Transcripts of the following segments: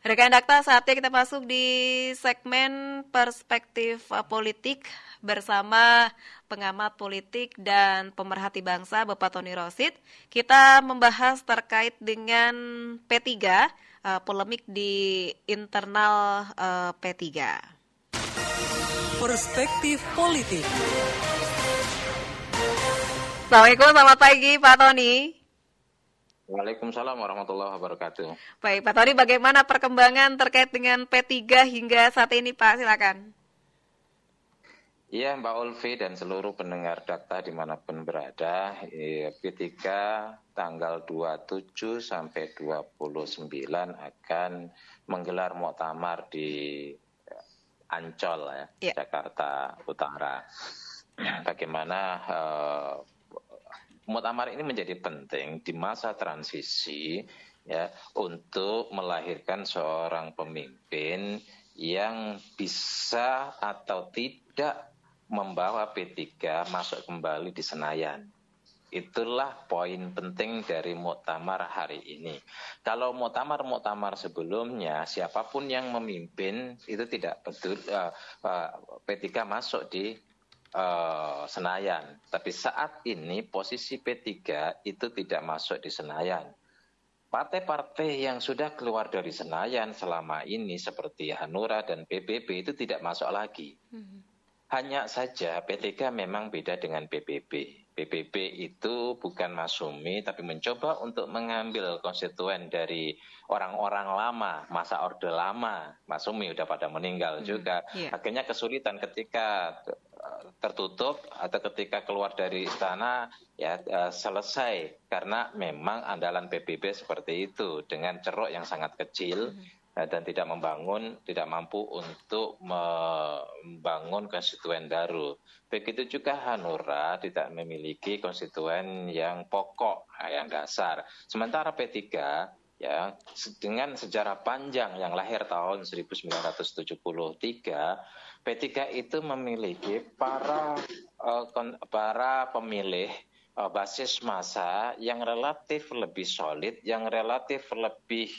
Rekan Dakta, saatnya kita masuk di segmen perspektif politik bersama pengamat politik dan pemerhati bangsa Bapak Tony Rosid. Kita membahas terkait dengan P3, polemik di internal P3. Perspektif politik. Assalamualaikum, selamat pagi Pak Tony. Waalaikumsalam warahmatullahi wabarakatuh. Baik, Pak Tony, bagaimana perkembangan terkait dengan P3 hingga saat ini, Pak? Silakan. Iya, Mbak Ulfi dan seluruh pendengar Dakta dimanapun berada, P3 tanggal 27 sampai 29 akan menggelar muktamar di Ancol, Jakarta Utara. Bagaimana muktamar ini menjadi penting di masa transisi ya untuk melahirkan seorang pemimpin yang bisa atau tidak membawa P3 masuk kembali di Senayan. Itulah poin penting dari muktamar hari ini. Kalau muktamar sebelumnya siapapun yang memimpin itu tidak betul P3 masuk di Senayan. Tapi saat ini posisi P3 itu tidak masuk di Senayan. Partai-partai yang sudah keluar dari Senayan selama ini seperti Hanura dan PBB itu tidak masuk lagi. Hanya saja P3 memang beda dengan PBB. PBB itu bukan Masumi tapi mencoba untuk mengambil konstituen dari orang-orang lama, masa Orde Lama. Masumi udah pada meninggal juga. Akhirnya kesulitan ketika tertutup atau ketika keluar dari istana selesai karena memang andalan PBB seperti itu dengan ceruk yang sangat kecil dan tidak mampu untuk membangun konstituen baru. Begitu juga Hanura tidak memiliki konstituen yang pokok, yang dasar. Sementara P3 ya dengan sejarah panjang yang lahir tahun 1973, P3 itu memiliki para pemilih basis massa yang relatif lebih solid, yang relatif lebih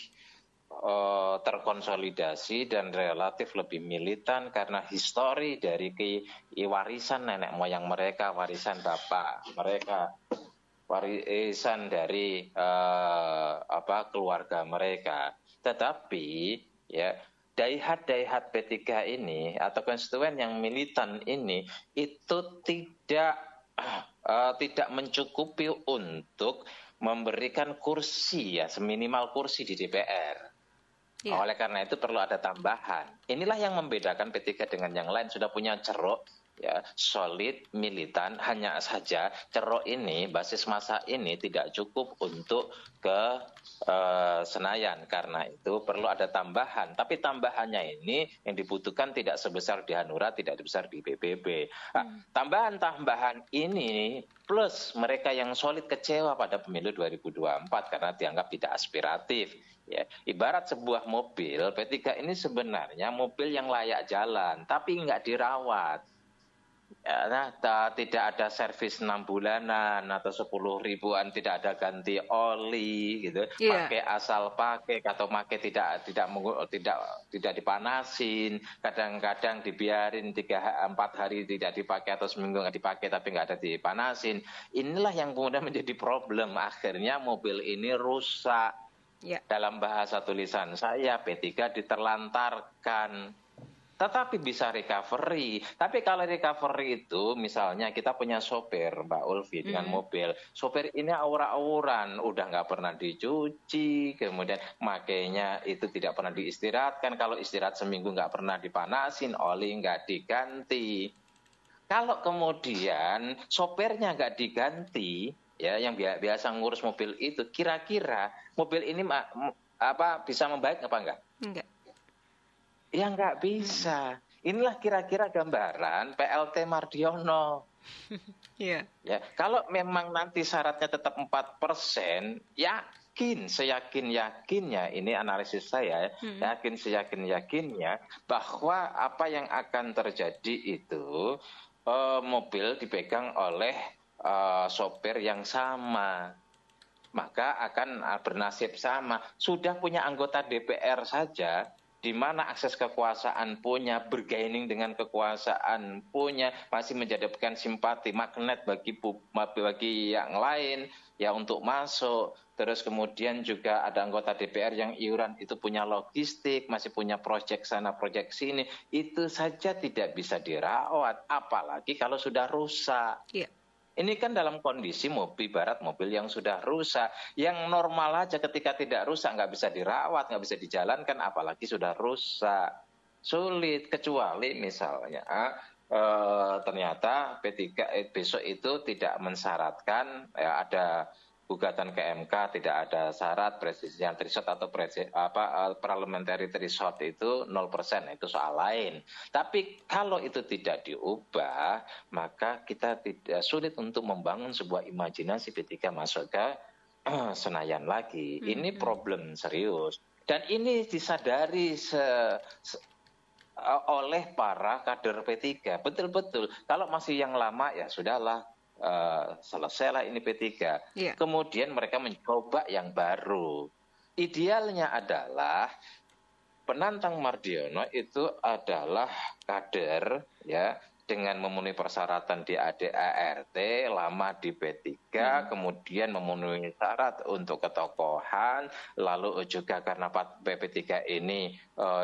terkonsolidasi dan relatif lebih militan karena histori dari warisan nenek moyang mereka, warisan bapak mereka, warisan dari keluarga mereka. Tetapi ya daihat P3 ini atau konstituen yang militan ini itu tidak mencukupi untuk memberikan kursi seminimal kursi di DPR. Oleh karena itu perlu ada tambahan. Inilah yang membedakan P3 dengan yang lain. Sudah punya ceruk solid, militan, hanya saja ceruk ini, basis massa ini tidak cukup untuk ke Senayan. Karena itu perlu ada tambahan. Tapi tambahannya ini yang dibutuhkan tidak sebesar di Hanura, tidak sebesar di PBB. Tambahan-tambahan ini plus mereka yang solid kecewa pada pemilu 2024 karena dianggap tidak aspiratif. Ya, ibarat sebuah mobil, P3 ini sebenarnya mobil yang layak jalan, tapi nggak dirawat. Tidak ada servis 6 bulanan atau 10 ribuan, tidak ada ganti oli, gitu. Pakai asal pakai atau pakai tidak dipanasin. Kadang-kadang dibiarin 3-4 hari tidak dipakai atau seminggu nggak dipakai tapi nggak ada dipanasin. Inilah yang kemudian menjadi problem. Akhirnya mobil ini rusak. Dalam bahasa tulisan saya, P3 diterlantarkan. Tetapi bisa recovery. Tapi kalau recovery itu misalnya kita punya sopir, Mbak Ulfi, dengan mobil. Sopir ini aura-auran, udah nggak pernah dicuci, kemudian makainya itu tidak pernah diistirahatkan. Kalau istirahat seminggu nggak pernah dipanasin, oli nggak diganti. Kalau kemudian sopirnya nggak diganti, yang biasa ngurus mobil itu, kira-kira mobil ini bisa membaik apa enggak? Enggak. Ya nggak bisa. Inilah kira-kira gambaran PLT Mardiono. Ya, kalau memang nanti syaratnya tetap 4%, seyakin-yakinnya, ini analisis saya, seyakin-yakinnya bahwa apa yang akan terjadi itu mobil dipegang oleh sopir yang sama. maka akan bernasib sama. Sudah punya anggota DPR saja, di mana akses kekuasaan punya, bergaining dengan kekuasaan punya, masih menjadikan simpati magnet bagi yang lain ya untuk masuk. Terus kemudian juga ada anggota DPR yang iuran itu punya logistik, masih punya proyek sana, proyek sini. Itu saja tidak bisa dirawat, apalagi kalau sudah rusak. Iya. Ini kan dalam kondisi mobil barat, mobil yang sudah rusak. Yang normal aja ketika tidak rusak, nggak bisa dirawat, nggak bisa dijalankan, apalagi sudah rusak. Sulit, kecuali misalnya ternyata P3 besok itu tidak mensyaratkan ya, ada gugatan ke MK, tidak ada syarat presidensial threshold atau parliamentary threshold itu 0%, itu soal lain. Tapi kalau itu tidak diubah, maka kita tidak sulit untuk membangun sebuah imajinasi P3 masuk ke Senayan lagi. Ini problem serius. Dan ini disadari oleh para kader P3. Betul-betul. Kalau masih yang lama ya sudahlah. Selesailah ini P3. Yeah. Kemudian mereka mencoba yang baru. Idealnya adalah penantang Mardiono itu adalah kader ya dengan memenuhi persyaratan di ADART, lama di P3, kemudian memenuhi syarat untuk ketokohan, lalu juga karena P3 ini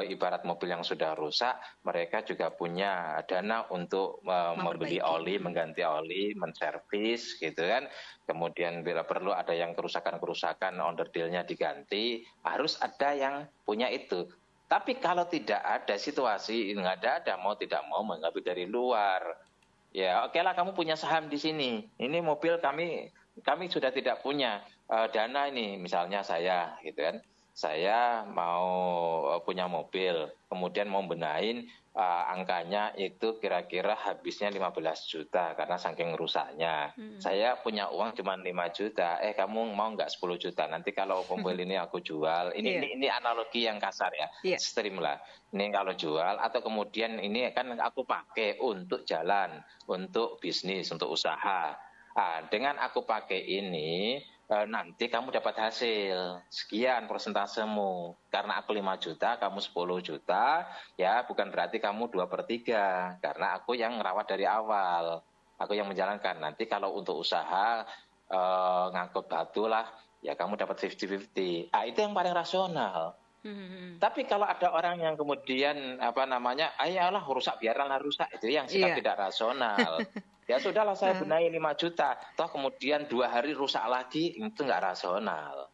ibarat mobil yang sudah rusak, mereka juga punya dana untuk membeli oli, mengganti oli, menservis gitu kan. Kemudian bila perlu ada yang kerusakan-kerusakan, onderdilnya diganti, harus ada yang punya itu. Tapi kalau tidak ada situasi, nggak ada mau tidak mau mengambil dari luar. Ya oke lah kamu punya saham di sini. Ini mobil kami sudah tidak punya dana ini. Misalnya saya gitu kan. Saya mau punya mobil, kemudian mau benahin angkanya itu kira-kira habisnya 15 juta karena saking rusaknya. Saya punya uang cuma 5 juta. Kamu mau nggak 10 juta? Nanti kalau mobil ini aku jual. Ini analogi yang kasar ya. Stream lah. Ini kalau jual atau kemudian ini kan aku pakai untuk jalan, untuk bisnis, untuk usaha. Dengan aku pakai ini nanti kamu dapat hasil sekian persentasemu. Karena aku 5 juta, kamu 10 juta, ya bukan berarti kamu 2/3. Karena aku yang merawat dari awal. Aku yang menjalankan. Nanti kalau untuk usaha, ngangkut batu lah, ya kamu dapat 50-50. Itu yang paling rasional. Tapi kalau ada orang yang kemudian ayolah rusak biarlah rusak, itu yang sikap tidak rasional. Ya sudahlah saya benahi 5 juta, toh kemudian 2 hari rusak lagi, itu nggak rasional.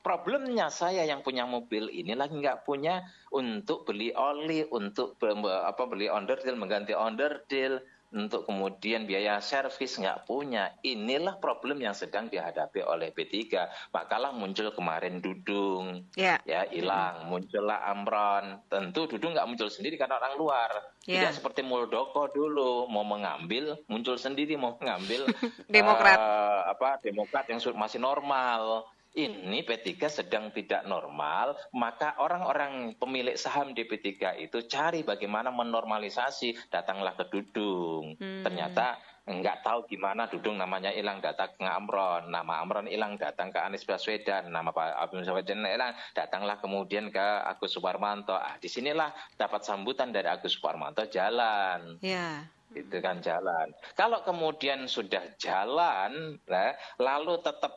Problemnya saya yang punya mobil ini lagi nggak punya untuk beli oli, untuk beli onderdil, mengganti onderdil, untuk kemudian biaya servis nggak punya. Inilah problem yang sedang dihadapi oleh P3. Makalah muncul kemarin Dudung, ya hilang, muncullah Amron. Tentu Dudung nggak muncul sendiri karena orang luar. Tidak seperti Muldoko dulu mau mengambil, muncul sendiri mau mengambil Demokrat yang masih normal. Ini P3 sedang tidak normal, maka orang-orang pemilik saham di P3 itu cari bagaimana menormalisasi, datanglah ke Dudung. Ternyata nggak tahu gimana Dudung namanya hilang, datang ke Amron, nama Amron hilang, datang ke Anies Baswedan, nama Pak Anies Baswedan hilang, datanglah kemudian ke Agus Suparmanto. Disinilah dapat sambutan dari Agus Suparmanto, jalan. Itu kan jalan. Kalau kemudian sudah jalan, lalu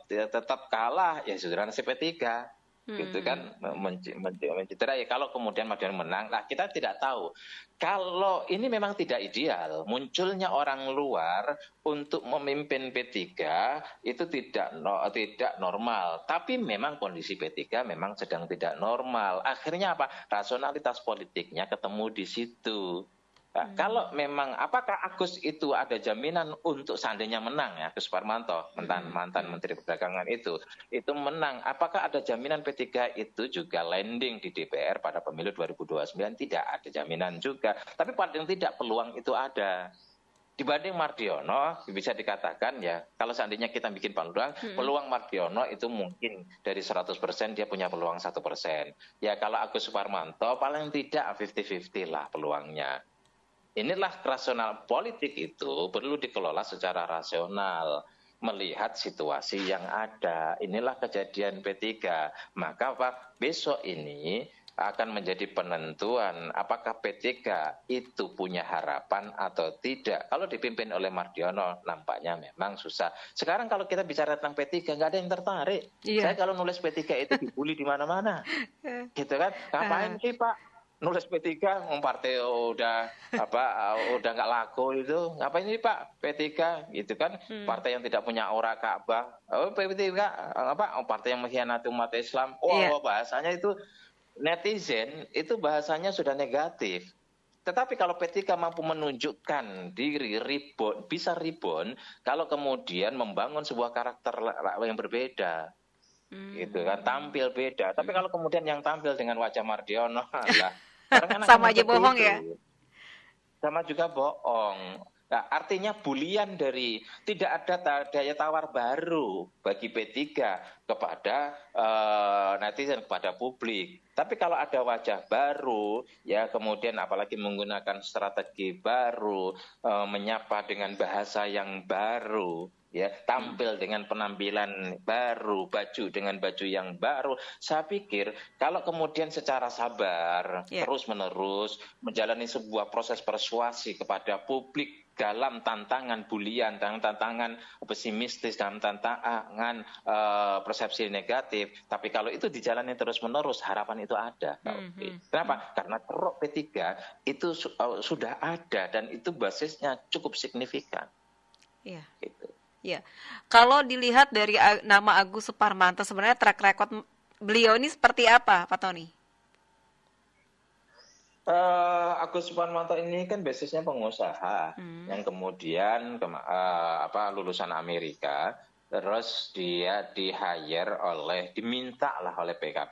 tetap kalah, ya sudah nasib P3, gitu kan, mencederai. Kalau kemudian Mardiono menang, kita tidak tahu. Kalau ini memang tidak ideal, munculnya orang luar untuk memimpin P3 itu tidak normal. Tapi memang kondisi P3 memang sedang tidak normal. Akhirnya apa? Rasionalitas politiknya ketemu di situ. Kalau memang apakah Agus itu ada jaminan untuk seandainya menang ya, Agus Suparmanto, mantan Menteri Perdagangan itu menang, apakah ada jaminan P3 itu juga landing di DPR pada pemilu 2029? Tidak ada jaminan juga, tapi paling tidak peluang itu ada. Dibanding Mardiono bisa dikatakan ya, kalau seandainya kita bikin peluang Mardiono itu mungkin dari 100% dia punya peluang 1%. Ya kalau Agus Suparmanto paling tidak 50-50 lah peluangnya. Inilah rasional politik itu perlu dikelola secara rasional. melihat situasi yang ada. Inilah kejadian P3. Maka besok ini akan menjadi penentuan apakah P3 itu punya harapan atau tidak. Kalau dipimpin oleh Mardiono nampaknya memang susah. Sekarang kalau kita bicara tentang P3 nggak ada yang tertarik. Saya kalau nulis P3 itu dibully di mana-mana. Gitu kan? Ngapain sih Pak? Nulis P3, partai udah nggak laku itu, ngapain sih Pak P3 gitu kan? Partai yang tidak punya aura Ka'bah, P3 partai yang mengkhianati umat Islam. Bahasanya itu netizen itu bahasanya sudah negatif. Tetapi kalau P3 mampu menunjukkan diri bisa rebound kalau kemudian membangun sebuah karakter yang berbeda. Gitu kan, tampil beda. Tapi kalau kemudian yang tampil dengan wajah Mardiono sama aja bohong ya. Sama juga bohong. Nah, artinya bulian dari tidak ada daya tawar baru bagi P3 kepada netizen, kepada publik. Tapi kalau ada wajah baru, ya kemudian apalagi menggunakan strategi baru, menyapa dengan bahasa yang baru, ya tampil dengan penampilan baru, baju dengan baju yang baru. Saya pikir kalau kemudian secara sabar terus-menerus menjalani sebuah proses persuasi kepada publik dalam tantangan bulian, dalam tantangan pesimistis, dalam tantangan persepsi negatif. Tapi kalau itu dijalani terus-menerus, harapan itu ada. Kenapa? Karena Kerok P3 itu sudah ada dan itu basisnya cukup signifikan. Iya. Gitu. Ya, kalau dilihat dari nama Agus Suparmanto, sebenarnya track record beliau ini seperti apa, Pak Tony? Agus Suparmanto ini kan basisnya pengusaha yang kemudian lulusan Amerika, terus dia diminta oleh PKB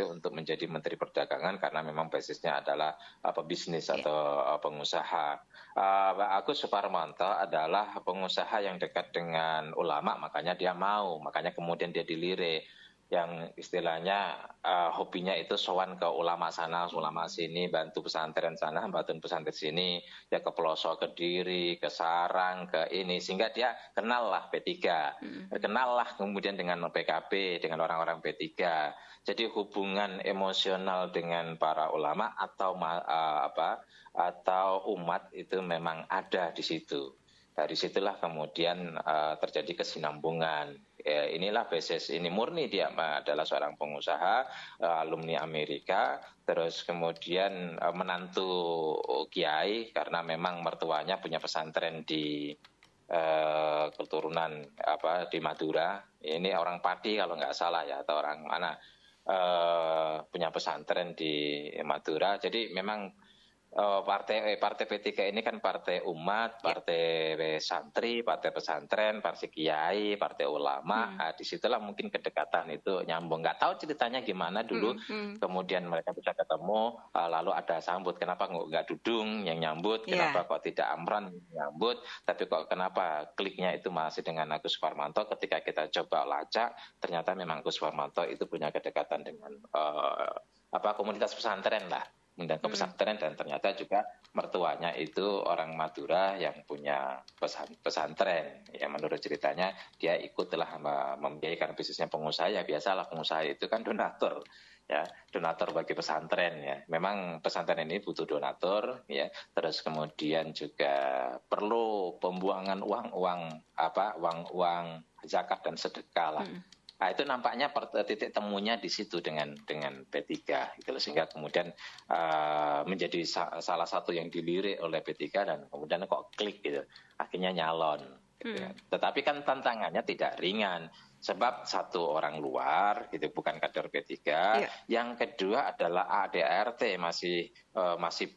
untuk menjadi Menteri Perdagangan karena memang basisnya adalah bisnis atau pengusaha. Agus Suparmanto adalah pengusaha yang dekat dengan ulama, makanya kemudian dia dilirik. Yang istilahnya hobinya itu sowan ke ulama sana, ulama sini, bantu pesantren sana, bantu pesantren sini, ya ke pelosok Kediri, ke Sarang, ke ini, sehingga dia kenal lah P3, kenal lah kemudian dengan PKB, dengan orang-orang P3. Jadi hubungan emosional dengan para ulama atau umat itu memang ada di situ. Dari situlah kemudian terjadi kesinambungan. Inilah basis ini, murni dia adalah seorang pengusaha, alumni Amerika, terus kemudian menantu kiai karena memang mertuanya punya pesantren di keturunan di Madura. Ini orang Pati kalau nggak salah ya, atau orang mana, punya pesantren di Madura. Jadi memang partai P3 ini kan partai umat, partai santri, partai pesantren, partai kiai, partai ulama. Disitulah mungkin kedekatan itu nyambung. Nggak tahu ceritanya gimana dulu. Kemudian mereka bisa ketemu, lalu ada sambut. Kenapa nggak Dudung yang nyambut? Kenapa kok tidak Amran yang nyambut? Tapi kok kenapa kliknya itu masih dengan Agus Suparmanto? Ketika kita coba lacak, ternyata memang Agus Suparmanto itu punya kedekatan dengan komunitas pesantren lah. Dan ke pesantren, dan ternyata juga mertuanya itu orang Madura yang punya pesantren. Ya menurut ceritanya dia ikutlah membiayai karena bisnisnya pengusaha, ya biasalah pengusaha itu kan donatur. Ya, donatur bagi pesantren ya. Memang pesantren ini butuh donatur ya. Terus kemudian juga perlu pembuangan uang zakat dan sedekah lah. Nah, itu nampaknya titik temunya di situ dengan P3 gitu, sehingga kemudian menjadi salah satu yang dilirik oleh P3 dan kemudian kok klik gitu, akhirnya nyalon gitu ya. Tetapi kan tantangannya tidak ringan. Sebab satu orang luar gitu, bukan kader P3. Yang kedua adalah ADRT masih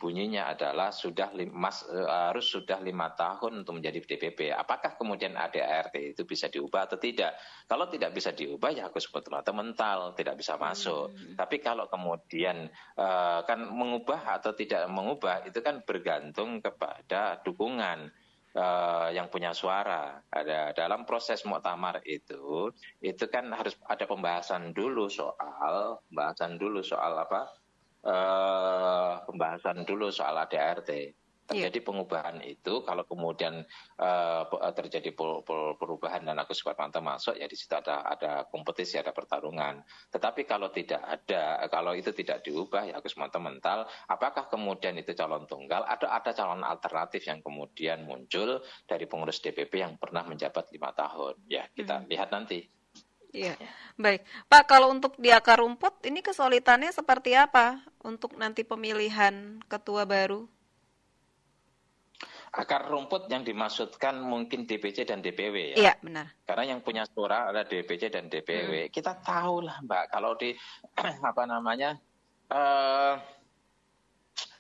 bunyinya adalah harus sudah 5 tahun untuk menjadi DPP. Apakah kemudian ADRT itu bisa diubah atau tidak? Kalau tidak bisa diubah ya Agus Suparmanto mental, tidak bisa masuk. Tapi kalau kemudian kan mengubah atau tidak mengubah itu kan bergantung kepada dukungan yang punya suara. Ada dalam proses muktamar itu kan harus ada pembahasan dulu soal ADART. Terjadi pengubahan itu kalau kemudian terjadi perubahan dan Agus Suparmanto masuk, ya di situ ada kompetisi, ada pertarungan. Tetapi kalau tidak ada, kalau itu tidak diubah, ya Agus Suparmanto mental, apakah kemudian itu calon tunggal? Ada calon alternatif yang kemudian muncul dari pengurus DPP yang pernah menjabat 5 tahun. Ya, kita lihat nanti. Iya, baik. Pak, kalau untuk di akar rumput, ini kesulitannya seperti apa untuk nanti pemilihan ketua baru? Akar rumput yang dimaksudkan mungkin DPC dan DPW ya. Iya, benar. Karena yang punya suara ada DPC dan DPW. Kita tahu lah Mbak, kalau di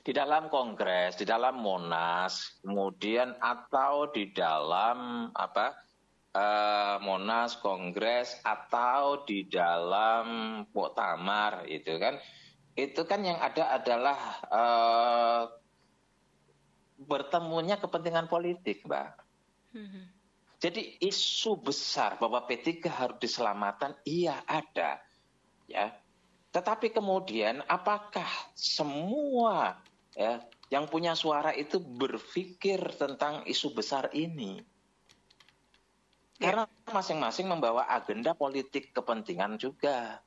di dalam Kongres, di dalam Monas, kemudian atau di dalam Monas, Kongres, atau di dalam Muktamar itu kan yang ada adalah bertemunya kepentingan politik, Mbak. Jadi isu besar bahwa P3 harus diselamatkan, iya ada, ya. Tetapi kemudian apakah semua yang punya suara itu berpikir tentang isu besar ini? Karena masing-masing membawa agenda politik kepentingan juga.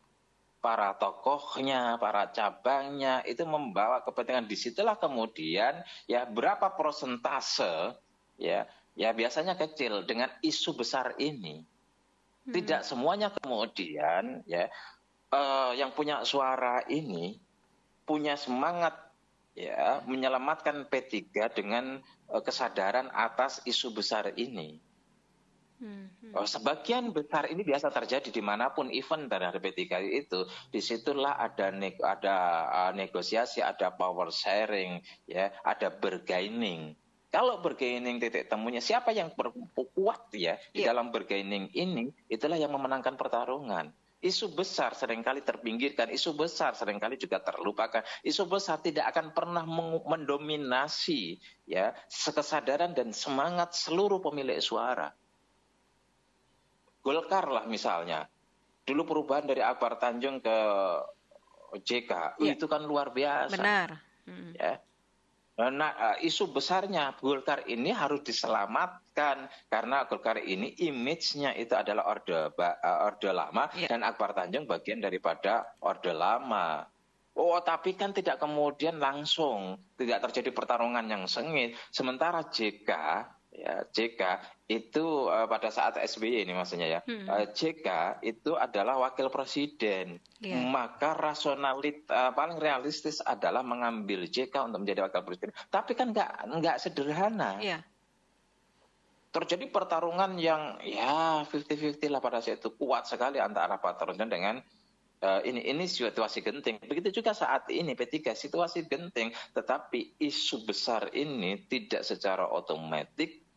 Para tokohnya, para cabangnya itu membawa kepentingan. Disitulah kemudian ya berapa persentase ya biasanya kecil dengan isu besar ini. Tidak semuanya kemudian yang punya suara ini punya semangat menyelamatkan P3 dengan kesadaran atas isu besar ini. Sebagian besar ini biasa terjadi dimanapun event dari P3 itu, disitulah ada negosiasi, ada power sharing, ya, ada bargaining. Kalau bargaining titik temunya siapa yang kuat di dalam bargaining ini, itulah yang memenangkan pertarungan. Isu besar seringkali terpinggirkan, isu besar seringkali juga terlupakan. Isu besar tidak akan pernah mendominasi kesadaran dan semangat seluruh pemilik suara. Golkar lah misalnya, dulu perubahan dari Akbar Tanjung ke JK, itu kan luar biasa. Benar. Ya. Nah, isu besarnya Golkar ini harus diselamatkan karena Golkar ini image-nya itu adalah orde lama dan Akbar Tanjung bagian daripada orde lama. Tapi kan tidak kemudian langsung, tidak terjadi pertarungan yang sengit. Sementara JK itu pada saat SBY ini maksudnya JK itu adalah wakil presiden. Maka paling realistis adalah mengambil JK untuk menjadi wakil presiden. Tapi kan nggak sederhana. Terjadi pertarungan yang 50-50 lah pada saat itu, kuat sekali antara Pak Taruna dengan ini situasi genting. Begitu juga saat ini P3 situasi genting, tetapi isu besar ini tidak secara otomatis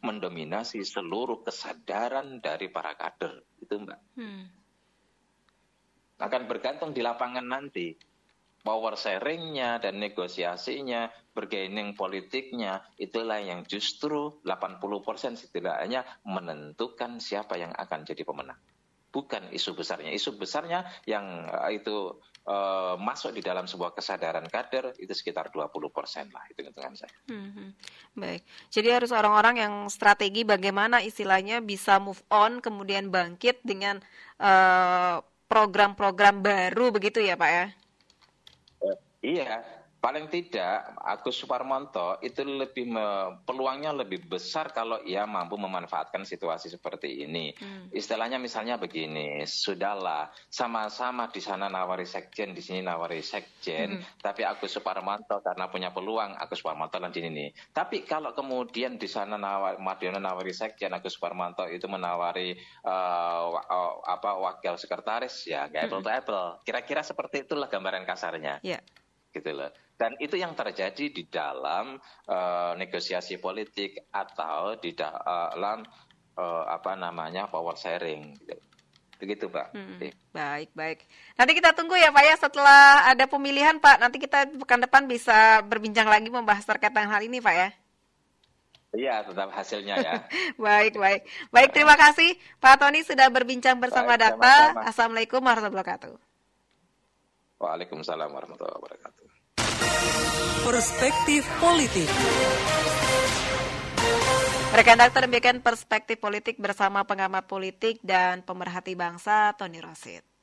mendominasi seluruh kesadaran dari para kader, itu Mbak. Akan bergantung di lapangan nanti, power sharingnya dan negosiasinya, bargaining politiknya, itulah yang justru 80% setidaknya menentukan siapa yang akan jadi pemenang. Bukan isu besarnya. Isu besarnya yang itu masuk di dalam sebuah kesadaran kader itu sekitar 20% lah, hitung-hitungan saya. Baik. Jadi harus orang-orang yang strategi bagaimana istilahnya bisa move on kemudian bangkit dengan program-program baru begitu ya Pak ya? Iya. Paling tidak Agus Suparmanto itu peluangnya lebih besar kalau ia mampu memanfaatkan situasi seperti ini. Istilahnya misalnya begini, sudahlah sama-sama di sana nawari sekjen, di sini nawari sekjen, tapi Agus Suparmanto karena punya peluang, Agus Suparmanto lanjut ini. Tapi kalau kemudian di sana Mardiono nawari sekjen, Agus Suparmanto itu menawari wakil sekretaris, ya apple to apple. Kira-kira seperti itulah gambaran kasarnya. Gitu loh. Dan itu yang terjadi di dalam negosiasi politik atau di dalam power sharing. Begitu Pak. Baik. Nanti kita tunggu ya Pak ya setelah ada pemilihan Pak. Nanti kita pekan depan bisa berbincang lagi membahas terkait dengan hal ini Pak ya. Iya, tetap hasilnya ya. Baik. Terima kasih Pak Tony sudah berbincang bersama Dakta. Assalamualaikum warahmatullahi wabarakatuh. Waalaikumsalam warahmatullahi wabarakatuh. Perspektif Politik. Rekan Dokter demikian Perspektif Politik bersama pengamat politik dan pemerhati bangsa Tony Rosid.